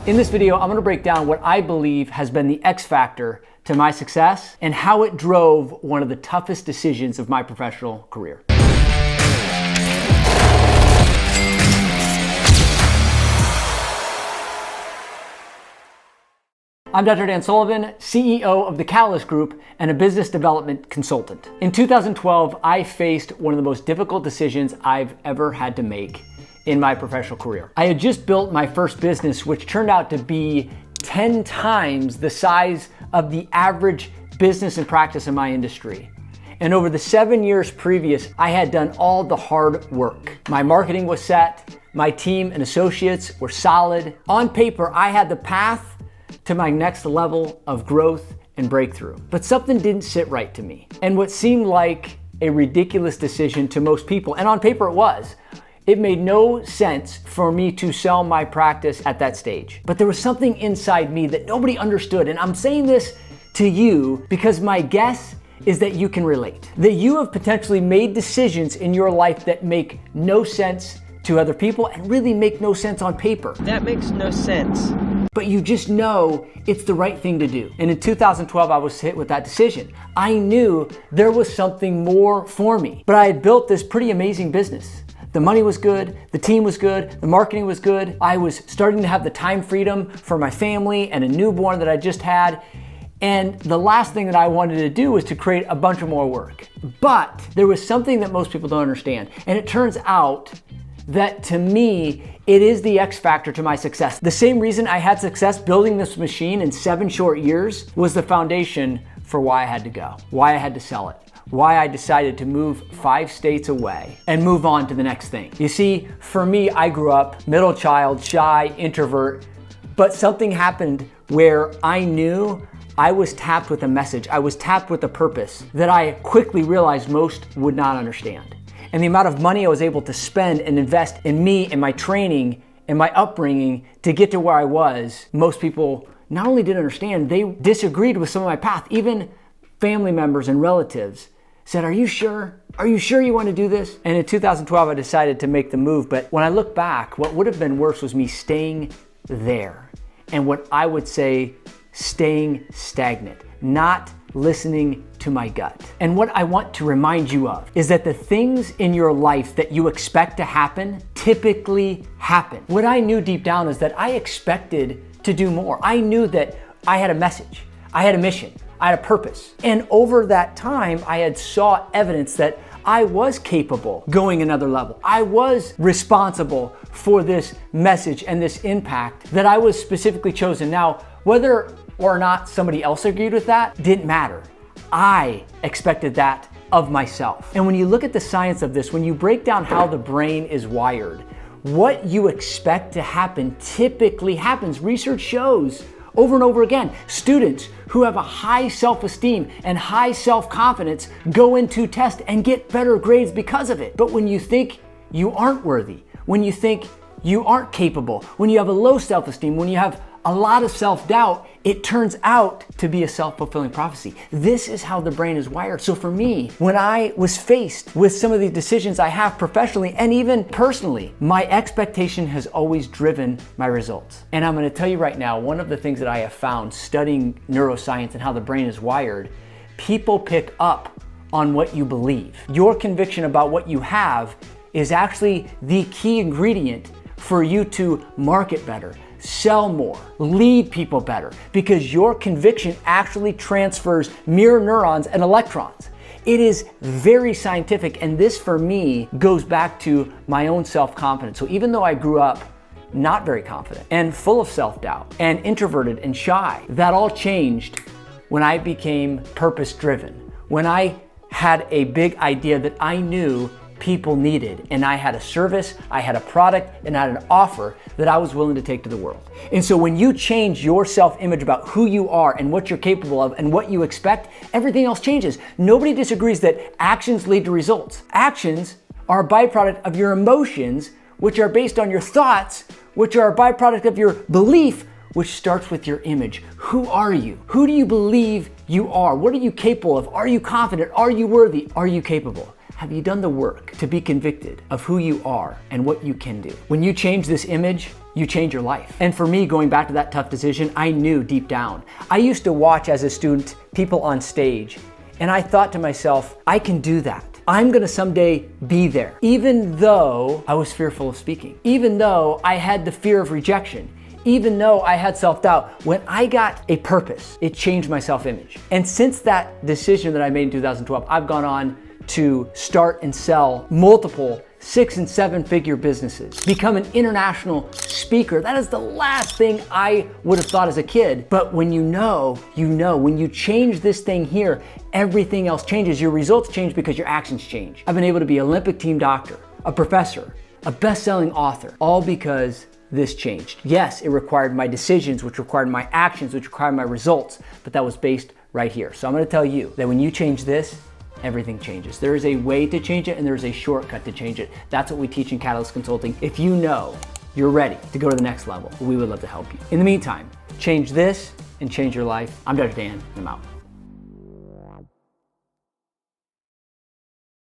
In this video, I'm gonna break down what I believe has been the X factor to my success and how it drove one of the toughest decisions of my professional career. I'm Dr. Dan Sullivan, CEO of the Catalyst Group and a business development consultant. In 2012, I faced one of the most difficult decisions I've ever had to make in my professional career. I had just built my first business, which turned out to be 10 times the size of the average business and practice in my industry. And over the 7 years previous, I had done all the hard work. My marketing was set, my team and associates were solid. On paper, I had the path to my next level of growth and breakthrough. But something didn't sit right to me. And what seemed like a ridiculous decision to most people, and on paper it was, it made no sense for me to sell my practice at that stage. But there was something inside me that nobody understood. And I'm saying this to you because my guess is that you can relate. That you have potentially made decisions in your life that make no sense to other people and really make no sense on paper. That makes no sense. But you just know it's the right thing to do. And in 2012, I was hit with that decision. I knew there was something more for me, but I had built this pretty amazing business. The money was good, the team was good, the marketing was good. I was starting to have the time freedom for my family and a newborn that I just had. And the last thing that I wanted to do was to create a bunch of more work. But there was something that most people don't understand. And it turns out that to me, it is the X factor to my success. The same reason I had success building this machine in 7 short years was the foundation for why I had to go, why I had to sell it, why I decided to move 5 states away and move on to the next thing. You see, for me, I grew up middle child, shy, introvert, but something happened where I knew I was tapped with a message. I was tapped with a purpose that I quickly realized most would not understand. And the amount of money I was able to spend and invest in me and my training and my upbringing to get to where I was, most people not only didn't understand, they disagreed with some of my path. Even family members and relatives said, "Are you sure? Are you sure you want to do this?" And in 2012, I decided to make the move. But when I look back, what would have been worse was me staying there. And what I would say, staying stagnant, not listening to my gut. And what I want to remind you of is that the things in your life that you expect to happen typically happen. What I knew deep down is that I expected to do more. I knew that I had a message, I had a mission, I had a purpose. And over that time, I had saw evidence that I was capable going another level. I was responsible for this message and this impact, that I was specifically chosen. Now, whether or not somebody else agreed with that didn't matter. I expected that of myself. And when you look at the science of this, when you break down how the brain is wired, what you expect to happen typically happens. Research shows over and over again, students who have a high self-esteem and high self-confidence go into tests and get better grades because of it. But when you think you aren't worthy, when you think you aren't capable, when you have a low self-esteem, when you have a lot of self-doubt, it turns out to be a self-fulfilling prophecy. This is how the brain is wired. So for me, when I was faced with some of the decisions I have professionally and even personally, my expectation has always driven my results. And I'm gonna tell you right now, one of the things that I have found studying neuroscience and how the brain is wired, people pick up on what you believe. Your conviction about what you have is actually the key ingredient for you to market better, sell more, lead people better, because your conviction actually transfers mirror neurons and electrons. It is very scientific, and this for me goes back to my own self-confidence. So even though I grew up not very confident and full of self-doubt and introverted and shy, that all changed when I became purpose-driven, when I had a big idea that I knew people needed, and I had a service, I had a product, and I had an offer that I was willing to take to the world. And so when you change your self-image about who you are and what you're capable of and what you expect, everything else changes. Nobody disagrees that actions lead to results. Actions are a byproduct of your emotions, which are based on your thoughts, which are a byproduct of your belief, which starts with your image. Who are you? Who do you believe you are? What are you capable of? Are you confident? Are you worthy? Are you capable? Have you done the work to be convicted of who you are and what you can do? When you change this image, you change your life. And for me, going back to that tough decision, I knew deep down. I used to watch as a student people on stage, and I thought to myself, I can do that. I'm gonna someday be there. Even though I was fearful of speaking, even though I had the fear of rejection, even though I had self-doubt, when I got a purpose, it changed my self-image. And since that decision that I made in 2012, I've gone on to start and sell multiple 6- and 7-figure businesses, become an international speaker. That is the last thing I would have thought as a kid. But when you know, when you change this thing here, everything else changes. Your results change because your actions change. I've been able to be an Olympic team doctor, a professor, a best-selling author, all because this changed. Yes, it required my decisions, which required my actions, which required my results, but that was based right here. So I'm gonna tell you that when you change this, everything changes. There is a way to change it and there's a shortcut to change it. That's what we teach in Catalyst Consulting. If you know you're ready to go to the next level, we would love to help you. In the meantime, change this and change your life. I'm Dr. Dan, and I'm out.